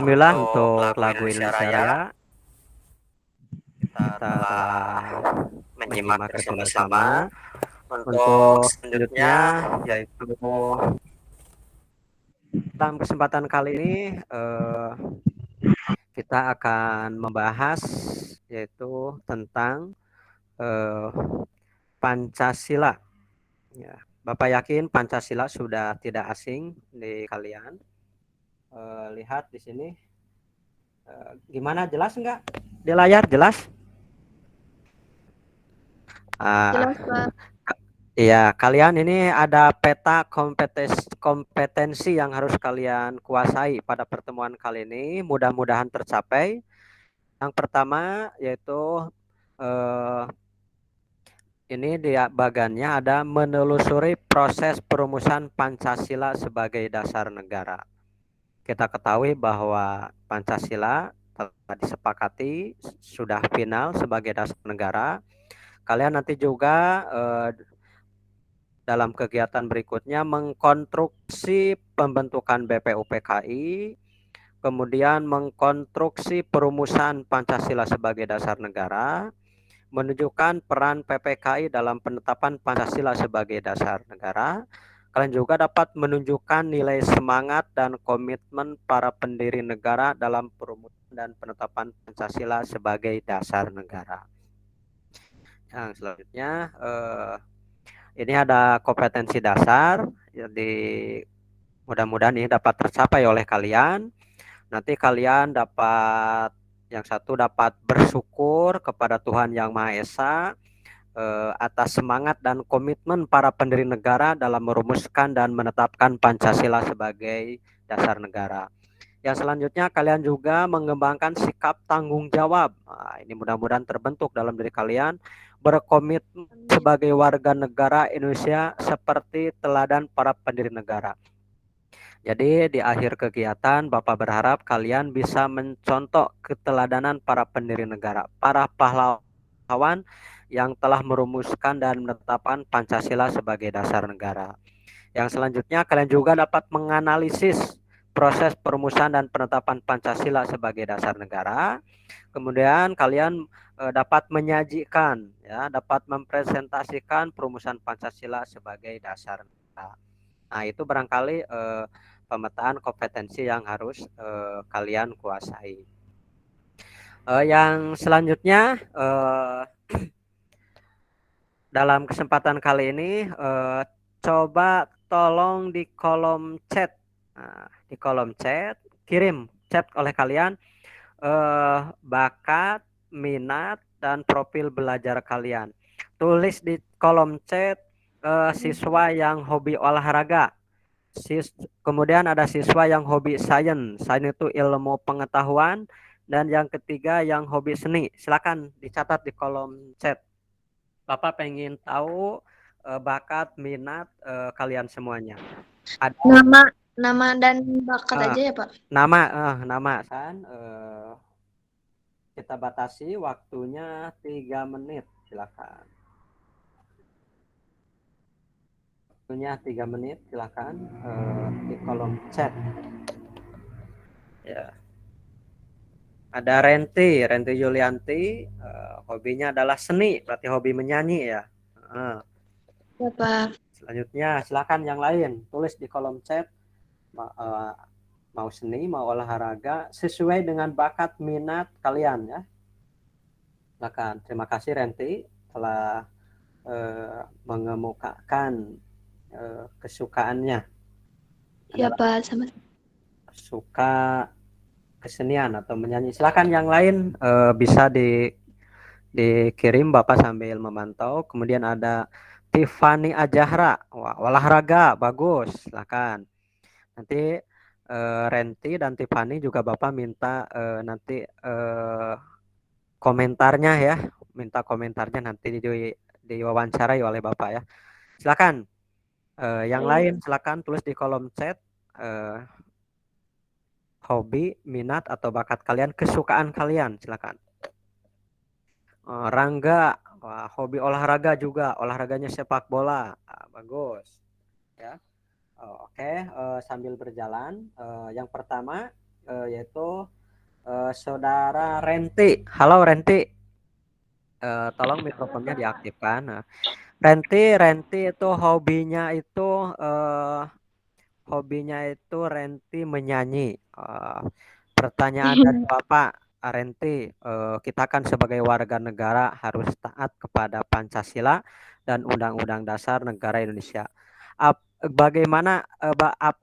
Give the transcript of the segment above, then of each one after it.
Bismillah untuk lagu Indonesia Raya. Kita telah menyimak bersama-sama. Untuk selanjutnya yaitu dalam kesempatan kali ini kita akan membahas yaitu tentang Pancasila. Ya, Bapak yakin Pancasila sudah tidak asing di kalian? Lihat di sini. Gimana, jelas nggak di layar? Jelas? Jelas, Pak. Iya, kalian ini ada peta kompetensi yang harus kalian kuasai pada pertemuan kali ini. Mudah-mudahan tercapai. Yang pertama yaitu ini dia bagannya ada menelusuri proses perumusan Pancasila sebagai dasar negara. Kita ketahui bahwa Pancasila telah disepakati sudah final sebagai dasar negara. Kalian nanti juga dalam kegiatan berikutnya mengkonstruksi pembentukan BPUPKI, kemudian mengkonstruksi perumusan Pancasila sebagai dasar negara, menunjukkan peran PPKI dalam penetapan Pancasila sebagai dasar negara. Kalian juga dapat menunjukkan nilai semangat dan komitmen para pendiri negara dalam perumusan dan penetapan Pancasila sebagai dasar negara. Yang selanjutnya ini ada kompetensi dasar, jadi mudah-mudahan ini dapat tercapai oleh kalian. Nanti kalian dapat, yang satu dapat bersyukur kepada Tuhan Yang Maha Esa atas semangat dan komitmen para pendiri negara dalam merumuskan dan menetapkan Pancasila sebagai dasar negara. Yang selanjutnya kalian juga mengembangkan sikap tanggung jawab. Nah, ini mudah-mudahan terbentuk dalam diri kalian, berkomitmen sebagai warga negara Indonesia seperti teladan para pendiri negara. Jadi di akhir kegiatan Bapak berharap kalian bisa mencontoh keteladanan para pendiri negara, para pahlawan yang telah merumuskan dan menetapkan Pancasila sebagai dasar negara. Yang selanjutnya kalian juga dapat menganalisis proses perumusan dan penetapan Pancasila sebagai dasar negara. Kemudian kalian dapat menyajikan, ya, dapat mempresentasikan perumusan Pancasila sebagai dasar negara. Nah, itu barangkali pemetaan kompetensi yang harus kalian kuasai. Yang selanjutnya dalam kesempatan kali ini coba tolong di kolom chat, di kolom chat kirim chat oleh kalian bakat, minat, dan profil belajar kalian. Tulis di kolom chat siswa yang hobi olahraga. Kemudian ada siswa yang hobi sains. Sains itu ilmu pengetahuan. Dan yang ketiga yang hobi seni. Silakan dicatat di kolom chat. Bapak pengen tahu bakat, minat kalian semuanya. Ada Nama dan bakat aja ya, Pak? Nama San. Kita batasi waktunya 3 menit. Silakan. Waktunya 3 menit. Silakan di kolom chat. Ya. Ada Renti Yulianti, hobinya adalah seni, berarti hobi menyanyi ya. Ya, Pak. Selanjutnya silakan yang lain, tulis di kolom chat mau seni, mau olahraga, sesuai dengan bakat minat kalian ya. Silakan. Terima kasih Renti telah mengemukakan kesukaannya. Ya, Pak, sama. Suka kesenian atau menyanyi. Silakan yang lain bisa dikirim Bapak sambil memantau. Kemudian ada Tiffany Ajahra, wah, olahraga bagus, silakan. Nanti Renti dan Tiffany juga Bapak minta nanti komentarnya ya, minta komentarnya nanti diwawancarai oleh Bapak ya. Silakan. Yang lain silakan tulis di kolom chat hobi, minat atau bakat kalian, kesukaan kalian, silakan. Rangga, wah, hobi olahraga juga, olahraganya sepak bola, bagus. Ya, oke. Sambil berjalan, yang pertama yaitu Saudara Renti. Halo Renti, tolong mikrofonnya diaktifkan. Nah, Renti itu hobinya itu Renti menyanyi. Pertanyaan dari Bapak Renti, kita kan sebagai warga negara harus taat kepada Pancasila dan Undang-Undang Dasar Negara Indonesia. Bagaimana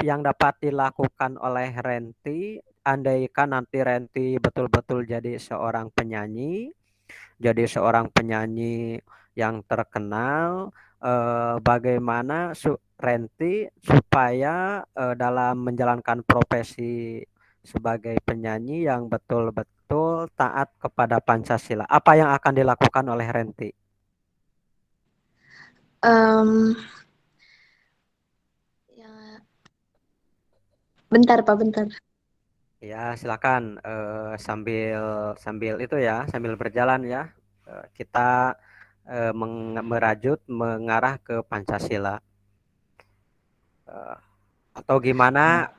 yang dapat dilakukan oleh Renti andaikan nanti Renti betul-betul jadi seorang penyanyi yang terkenal, bagaimana Renti supaya dalam menjalankan profesi sebagai penyanyi yang betul-betul taat kepada Pancasila. Apa yang akan dilakukan oleh Renti? Ya, bentar Pak, bentar. Ya, silakan sambil sambil itu ya, sambil berjalan ya. Kita merajut mengarah ke Pancasila. Atau gimana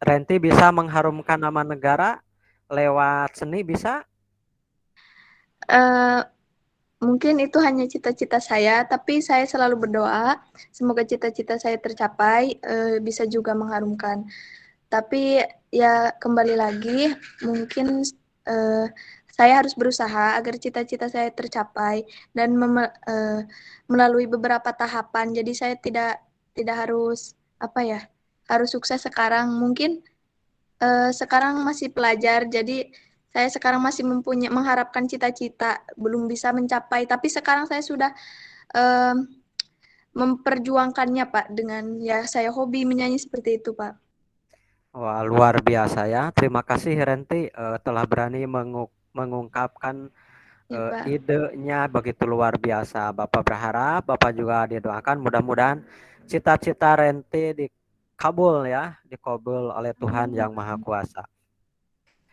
Renti bisa mengharumkan nama negara lewat seni bisa? Mungkin itu hanya cita-cita saya, tapi saya selalu berdoa semoga cita-cita saya tercapai, bisa juga mengharumkan. Tapi ya kembali lagi, mungkin saya harus berusaha agar cita-cita saya tercapai dan melalui beberapa tahapan. Jadi saya tidak harus harus sukses sekarang. Mungkin sekarang masih pelajar, jadi saya sekarang masih mengharapkan cita-cita, belum bisa mencapai. Tapi sekarang saya sudah memperjuangkannya, Pak, dengan ya saya hobi menyanyi seperti itu, Pak. Wah, luar biasa ya. Terima kasih Renti telah berani mengungkapkan Ya, Pak. idenya begitu luar biasa. Bapak berharap, Bapak juga didoakan mudah-mudahan cita-cita Renti dikabul oleh Tuhan Yang Maha Kuasa.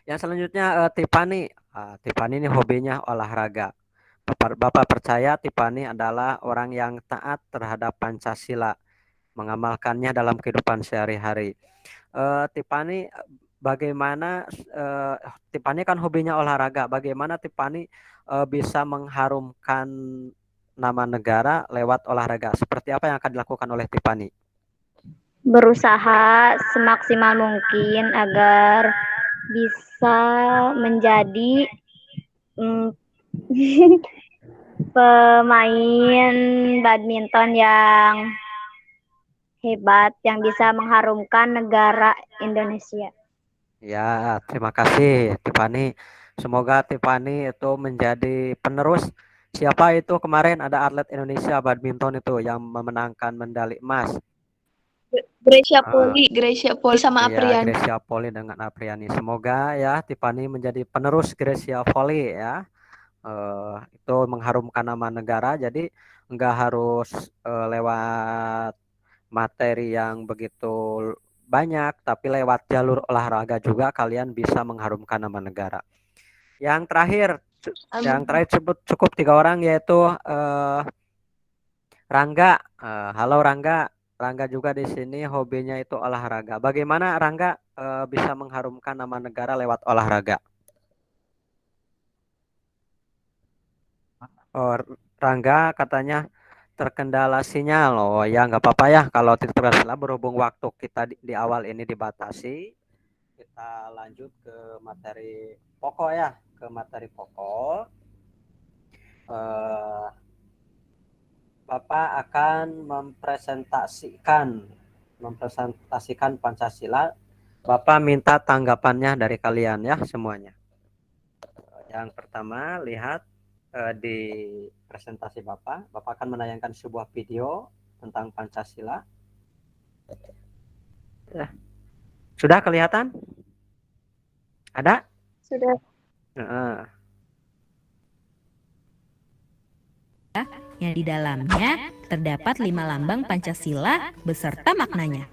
Yang selanjutnya Tiffany. Tiffany ini hobinya olahraga. Bapak percaya Tiffany adalah orang yang taat terhadap Pancasila, mengamalkannya dalam kehidupan sehari-hari. Tiffany, bagaimana Tiffany kan hobinya olahraga. Bagaimana Tiffany bisa mengharumkan nama negara lewat olahraga? Seperti apa yang akan dilakukan oleh Tiffany? Berusaha semaksimal mungkin agar bisa menjadi pemain badminton yang hebat yang bisa mengharumkan negara Indonesia. Ya, terima kasih Tiffany. Semoga Tiffany itu menjadi penerus. Siapa itu kemarin ada atlet Indonesia badminton itu yang memenangkan medali emas? Gracia Poli sama Iya, Apriani. Gracia Poli dengan Apriani. Semoga ya Tiffany menjadi penerus Gracia Poli ya. Itu mengharumkan nama negara. Jadi nggak harus lewat materi yang begitu banyak, tapi lewat jalur olahraga juga kalian bisa mengharumkan nama negara. Yang terakhir cukup 3 orang yaitu Rangga. Halo Rangga. Rangga juga di sini hobinya itu olahraga. Bagaimana Rangga bisa mengharumkan nama negara lewat olahraga? Oh, Rangga katanya terkendala sinyal. Oh ya nggak apa-apa ya kalau terkendala berhubung waktu kita di awal ini dibatasi. Kita lanjut ke materi pokok ya, ke materi pokok. Bapak akan mempresentasikan Pancasila. Bapak minta tanggapannya dari kalian ya semuanya. Yang pertama, lihat di presentasi Bapak. Bapak akan menayangkan sebuah video tentang Pancasila. Sudah kelihatan? Ada? Sudah. Yang di dalamnya terdapat 5 lambang Pancasila beserta maknanya.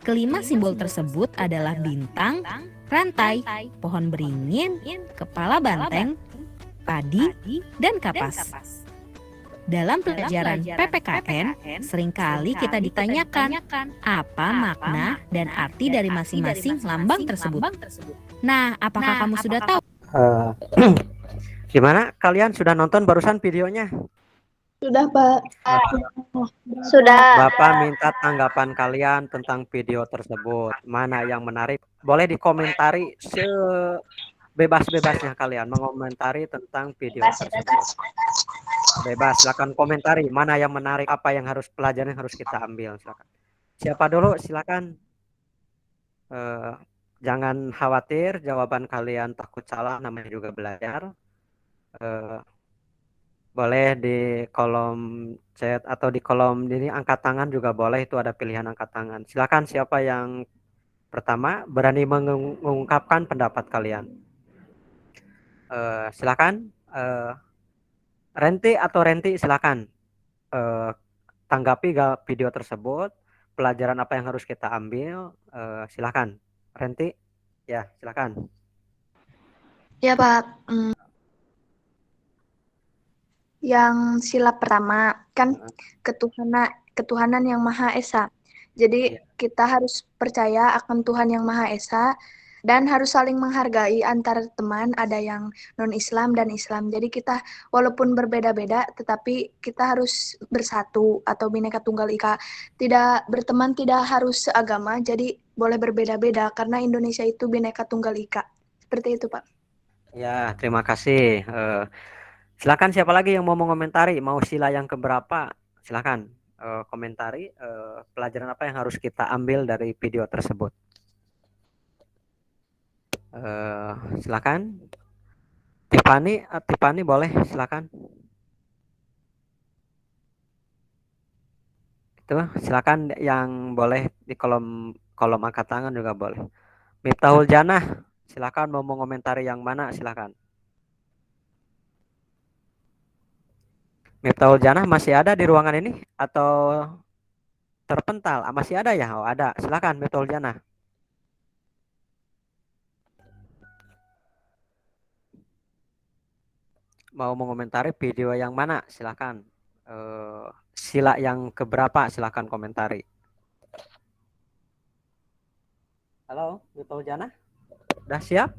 Kelima simbol tersebut adalah bintang, rantai, pohon beringin, kepala banteng, padi, dan kapas. Dalam pelajaran PPKN, seringkali kita ditanyakan apa makna dan arti dari masing-masing lambang tersebut. Nah, apakah kamu sudah tahu? Gimana? Kalian sudah nonton barusan videonya? Sudah, Pak. Sudah. Bapak minta tanggapan kalian tentang video tersebut. Mana yang menarik? Boleh dikomentari sebebas-bebasnya kalian mengomentari tentang video tersebut. Bebas, silakan komentari mana yang menarik, apa yang harus pelajaran yang harus kita ambil. Silakan. Siapa dulu? Silakan. Jangan khawatir, jawaban kalian takut salah, namanya juga belajar. Boleh di kolom chat atau di kolom ini angkat tangan juga boleh, itu ada pilihan angkat tangan. Silakan, siapa yang pertama berani mengungkapkan pendapat kalian. Silakan. Renti atau Renti, silakan. Tanggapi video tersebut, pelajaran apa yang harus kita ambil. Silakan. Renti, ya silakan. Ya, Pak. Yang sila pertama kan ketuhanan yang Maha Esa. Jadi kita harus percaya akan Tuhan yang Maha Esa dan harus saling menghargai antar teman, ada yang non-Islam dan Islam. Jadi kita walaupun berbeda-beda tetapi kita harus bersatu atau Bhinneka Tunggal Ika. Tidak berteman tidak harus seagama, jadi boleh berbeda-beda karena Indonesia itu Bhinneka Tunggal Ika. Seperti itu, Pak. Ya, terima kasih. Silakan, siapa lagi yang mau mengomentari, mau sila yang keberapa? Silakan komentari pelajaran apa yang harus kita ambil dari video tersebut. Silakan. Tiffany boleh, silakan. Itu silakan, yang boleh di kolom angkat tangan juga boleh. Miftahul Janah, silakan mau mengomentari yang mana, silakan. Miftahul Janah masih ada di ruangan ini atau terpental? Masih ada ya? Oh, ada. Silakan Miftahul Janah. Mau mengomentari video yang mana? Silakan. Sila yang keberapa? Silakan komentari. Halo, Miftahul Janah? Udah siap?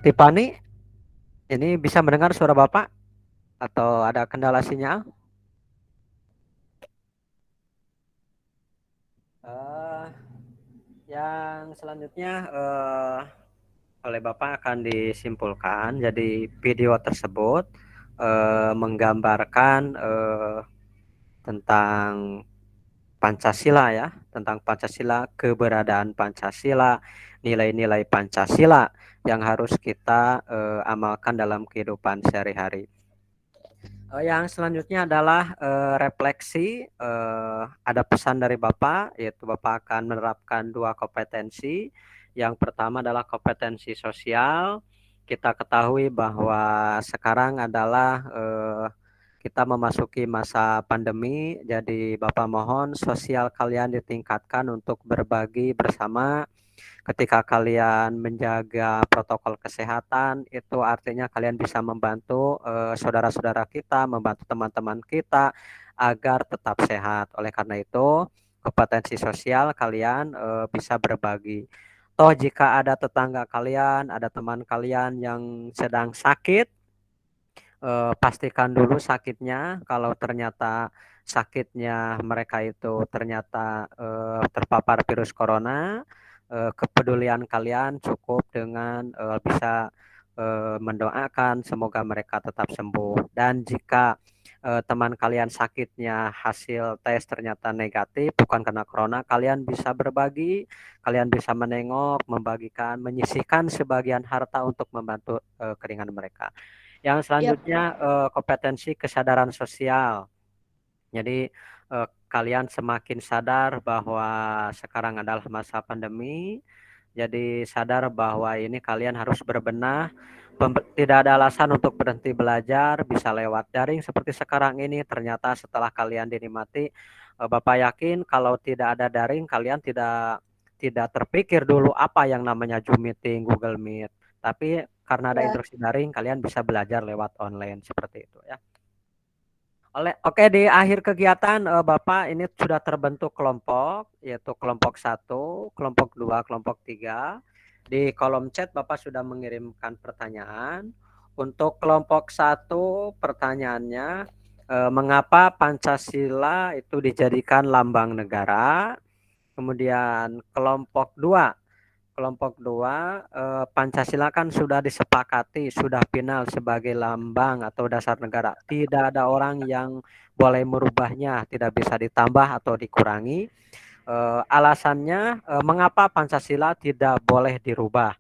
Tiffany, ini bisa mendengar suara Bapak? Atau ada kendala sinyal? Yang selanjutnya oleh Bapak akan disimpulkan. Jadi video tersebut menggambarkan tentang Pancasila ya, tentang Pancasila, keberadaan Pancasila, nilai-nilai Pancasila yang harus kita amalkan dalam kehidupan sehari-hari. Yang selanjutnya adalah refleksi. Ada pesan dari Bapak, yaitu Bapak akan menerapkan 2 kompetensi. Yang pertama adalah kompetensi sosial. Kita ketahui bahwa sekarang adalah kita memasuki masa pandemi, jadi Bapak mohon sosial kalian ditingkatkan untuk berbagi bersama. Ketika kalian menjaga protokol kesehatan, itu artinya kalian bisa membantu saudara-saudara kita, membantu teman-teman kita agar tetap sehat. Oleh karena itu, kompetensi sosial kalian bisa berbagi. Toh jika ada tetangga kalian, ada teman kalian yang sedang sakit, pastikan dulu sakitnya. Kalau ternyata sakitnya mereka itu ternyata terpapar virus corona, kepedulian kalian cukup dengan bisa mendoakan semoga mereka tetap sembuh. Dan jika teman kalian sakitnya hasil tes ternyata negatif, bukan karena corona, kalian bisa berbagi, kalian bisa menengok, membagikan, menyisihkan sebagian harta untuk membantu keringan mereka. Yang selanjutnya kompetensi kesadaran sosial. Jadi kalian semakin sadar bahwa sekarang adalah masa pandemi. Jadi sadar bahwa ini kalian harus berbenah. Tidak ada alasan untuk berhenti belajar, bisa lewat daring seperti sekarang ini. Ternyata setelah kalian dinikmati, Bapak yakin kalau tidak ada daring, kalian tidak terpikir dulu apa yang namanya Zoom meeting, Google Meet. Tapi karena ada interaksi daring, kalian bisa belajar lewat online seperti itu ya. Oke, di akhir kegiatan Bapak ini sudah terbentuk kelompok, yaitu kelompok 1, kelompok 2, kelompok 3. Di kolom chat Bapak sudah mengirimkan pertanyaan. Untuk kelompok 1 pertanyaannya, mengapa Pancasila itu dijadikan lambang negara? Kemudian kelompok 2, Pancasila kan sudah disepakati, sudah final sebagai lambang atau dasar negara. Tidak ada orang yang boleh merubahnya, tidak bisa ditambah atau dikurangi. Alasannya mengapa Pancasila tidak boleh dirubah.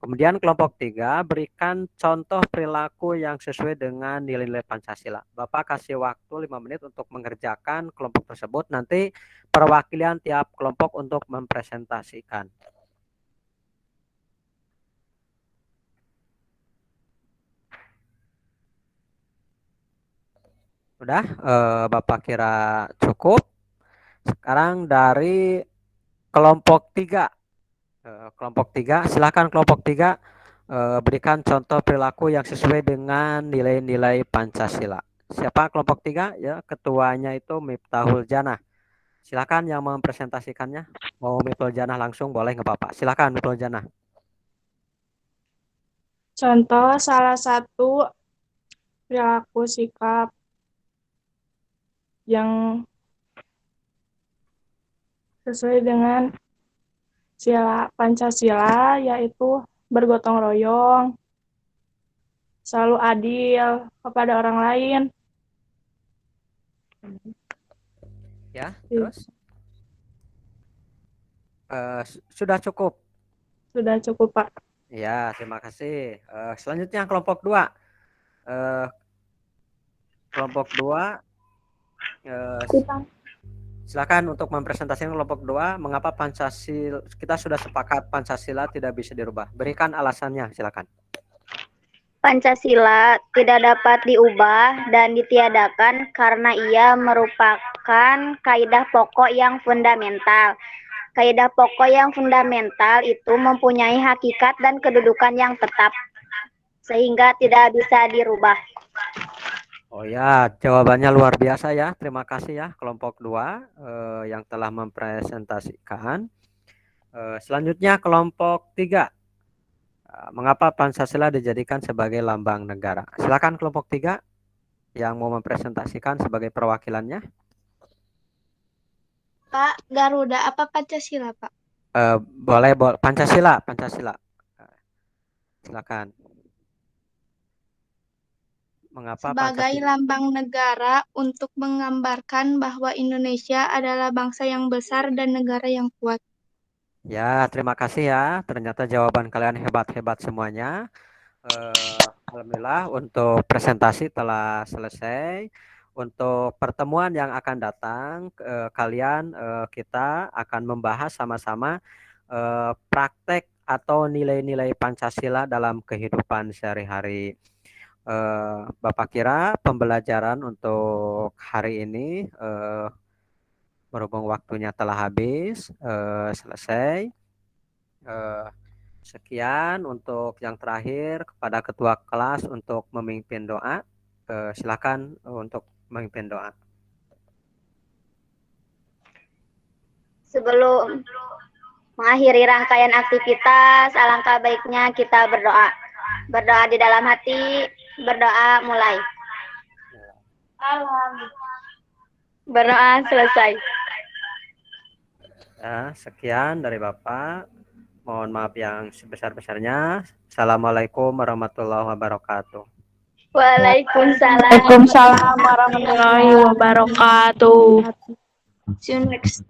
Kemudian kelompok 3, berikan contoh perilaku yang sesuai dengan nilai-nilai Pancasila. Bapak kasih waktu 5 menit untuk mengerjakan kelompok tersebut. Nanti perwakilan tiap kelompok untuk mempresentasikan. Udah, Bapak kira cukup. Sekarang dari kelompok 3. Kelompok 3, silakan kelompok 3 berikan contoh perilaku yang sesuai dengan nilai-nilai Pancasila. Siapa kelompok 3? Ya, ketuanya itu Miftahul Janah. Silakan yang mempresentasikannya. Mau Miftahul Janah langsung boleh nggak Bapak? Silakan Miftahul Janah. Contoh salah satu perilaku sikap yang sesuai dengan sila Pancasila yaitu bergotong royong, selalu adil kepada orang lain. Ya, terus? Sudah cukup? Sudah cukup, Pak. Ya, terima kasih. Selanjutnya kelompok 2. Kelompok 2, silakan untuk mempresentasikan kelompok 2, mengapa Pancasila, kita sudah sepakat Pancasila tidak bisa dirubah. Berikan alasannya, silakan. Pancasila tidak dapat diubah dan ditiadakan karena ia merupakan kaidah pokok yang fundamental. Kaidah pokok yang fundamental itu mempunyai hakikat dan kedudukan yang tetap, sehingga tidak bisa dirubah. Oh ya, jawabannya luar biasa ya. Terima kasih ya kelompok 2 yang telah mempresentasikan. Selanjutnya kelompok 3. Mengapa Pancasila dijadikan sebagai lambang negara? Silakan kelompok 3 yang mau mempresentasikan sebagai perwakilannya. Pak, Garuda apa Pancasila, Pak? Boleh Pancasila. Silakan. Mengapa sebagai Pancasila? lambang negara untuk menggambarkan bahwa Indonesia adalah bangsa yang besar dan negara yang kuat. Ya, terima kasih ya. Ternyata jawaban kalian hebat-hebat semuanya. Alhamdulillah untuk presentasi telah selesai. Untuk pertemuan yang akan datang, kalian kita akan membahas sama-sama praktek atau nilai-nilai Pancasila dalam kehidupan sehari-hari. Bapak kira pembelajaran untuk hari ini berhubung waktunya telah habis, selesai. Sekian untuk yang terakhir kepada ketua kelas untuk memimpin doa. Silakan untuk memimpin doa. Sebelum mengakhiri rangkaian aktivitas, alangkah baiknya kita berdoa. Berdoa di dalam hati, berdoa mulai. Berdoa selesai. Ya, sekian dari Bapak. Mohon maaf yang sebesar-besarnya. Assalamualaikum warahmatullahi wabarakatuh. Waalaikumsalam. Waalaikumsalam warahmatullahi wabarakatuh. See you next